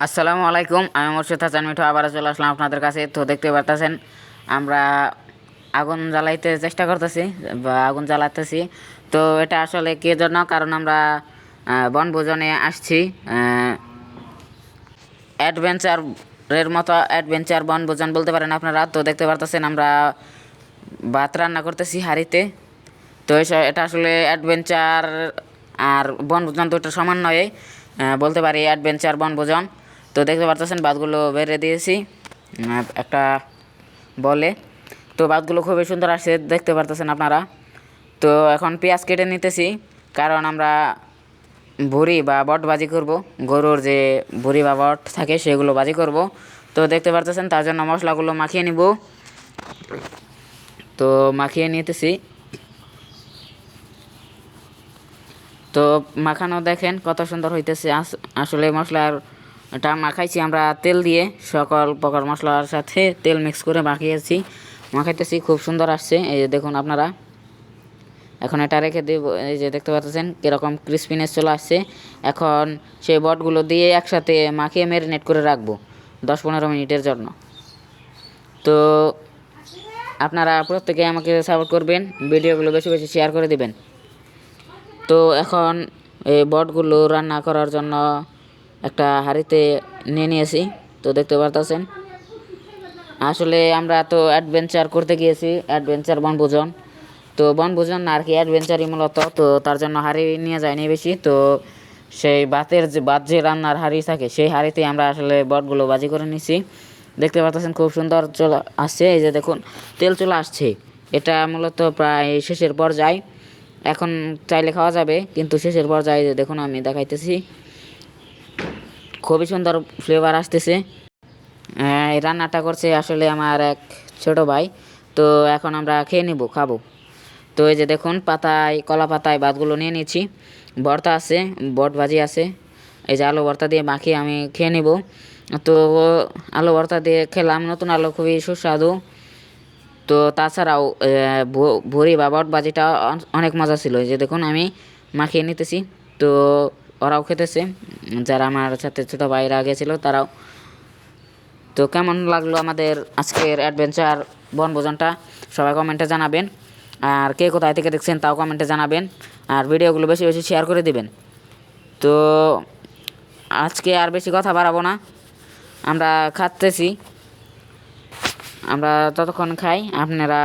আসসালামু আলাইকুম। আমি মোর্শেদ হাসান মিঠু আবারও চলে আসলাম আপনাদের কাছে। তো দেখতে পারতেছেন আমরা আগুন জ্বালাইতে চেষ্টা করতেছি বা আগুন জ্বালাতেছি। তো এটা আসলে কে জন্য, কারণ আমরা বনভোজনে আসছি। অ্যাডভেঞ্চারের মতো অ্যাডভেঞ্চার বনভোজন বলতে পারেন আপনারা। তো দেখতে পারতেছেন আমরা ভাত রান্না করতেছি হাঁড়িতে। তো এটা আসলে অ্যাডভেঞ্চার আর বনভোজন দুটো সমন্বয়ে বলতে পারি অ্যাডভেঞ্চার বনভোজন। তো দেখতে পারতেছেন ভাতগুলো বেড়ে দিয়েছি একটা বলে। তো ভাতগুলো খুবই সুন্দর আসছে, দেখতে পারতেছেন আপনারা। তো এখন পেঁয়াজ কেটে নিতেছি, কারণ আমরা ভুড়ি বা বট ভাজি করব। গরুর যে ভুড়ি বা বট থাকে সেগুলো ভাজি করব। তো দেখতে পারতেছেন তার জন্য মশলাগুলো মাখিয়ে নিব। তো মাখিয়ে নিতেছি। তো মাখানো দেখেন কত সুন্দর হইতেছে। আসলে মশলাটা মাখাইছি আমরা তেল দিয়ে, সকল প্রকার মশলার সাথে তেল মিক্স করে মাখাইতেছি। খুব সুন্দর আসছে, এই যে দেখুন আপনারা। এখন এটা রেখে দিব। এই যে দেখতে পাচ্ছেন কীরকম ক্রিস্পিনেস চলে আসছে। এখন সেই বটগুলো দিয়ে একসাথে মাখিয়ে ম্যারিনেট করে রাখবো 10-15 মিনিটের জন্য। তো আপনারা প্রত্যেকে আমাকে সাপোর্ট করবেন, ভিডিওগুলো বেশি বেশি শেয়ার করে দিবেন। তো এখন এই বটগুলো রান্না করার জন্য একটা হাঁড়িতে নিয়ে নিয়েছি। তো দেখতে পারতেছেন আসলে আমরা তো অ্যাডভেঞ্চার করতে গিয়েছি, অ্যাডভেঞ্চার বনভোজন। তো বনভোজন আর কি অ্যাডভেঞ্চারই মূলত। তো তার জন্য হাঁড়ি নিয়ে যায়নি বেশি। তো সেই ভাত যে রান্নার হাঁড়ি থাকে সেই হাঁড়িতে আমরা আসলে বটগুলো ভাজি করে নিছি। দেখতে পাচ্ছেন খুব সুন্দর চলে আসছে। এই যে দেখুন তেল চলে আসছে। এটা মূলত প্রায় শেষের পর্যায়ে। এখন চাইলে খাওয়া যাবে, কিন্তু শেষের পর্যায়ে দেখুন আমি দেখাইতেছি, খুবই সুন্দর ফ্লেভার আসতেছে। এই রান্নাটা করছে আসলে আমার এক ছোট ভাই। তো এখন আমরা খাবো। তো এই যে দেখুন কলা পাতায় ভাতগুলো নিয়ে নিচ্ছি। ভর্তা আছে, বট ভাজি আছে। এই যে আলু ভর্তা দিয়ে মাখিয়ে আমি খেয়ে নেব। তো আলু ভর্তা দিয়ে খেলাম, নতুন আলু, খুবই সুস্বাদু। তো তাছাড়াও ভুড়ি বা বট ভাজিটা অনেক মজা ছিল। এই যে দেখুন আমি মাখিয়ে নিতেছি। তো ওরাও খেতেছে, যারা আমার সাথে ছোটো ভাইরা গেছিলো তারাও। তো কেমন লাগলো আমাদের আজকের অ্যাডভেঞ্চার বনভোজনটা সবাই কমেন্টে জানাবেন। আর কে কোথায় থেকে দেখছেন তাও কমেন্টে জানাবেন। আর ভিডিওগুলো বেশি বেশি শেয়ার করে দিবেন। তো আজকে আর বেশি কথা বাড়াবো না, আমরা খাচ্তেছি। আমরা ততক্ষণ খাই। আপনারা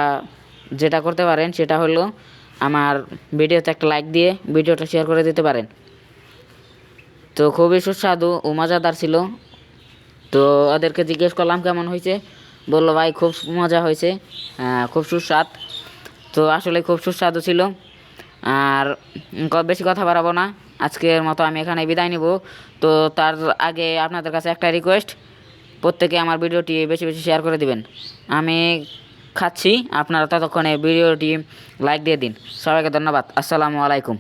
যেটা করতে পারেন সেটা হলো আমার ভিডিওতে একটা লাইক দিয়ে ভিডিওটা শেয়ার করে দিতে পারেন। তো খুবই সুস্বাদু ও মজাদার ছিল। তো ওদেরকে জিজ্ঞেস করলাম কেমন হয়েছে, বললো ভাই খুব মজা হয়েছে, খুব সুস্বাদ। তো আসলে খুব সুস্বাদু ছিল। আর বেশি কথা বাড়াবো না, আজকের মতো আমি এখানে বিদায় নিব। তো তার আগে আপনাদের কাছে একটা রিকোয়েস্ট, প্রত্যেকে আমার ভিডিওটি বেশি বেশি শেয়ার করে দিবেন। আমি খাচ্ছি, আপনারা ততক্ষণে ভিডিওটি লাইক দিয়ে দিন। সবাইকে ধন্যবাদ। আসসালামু আলাইকুম।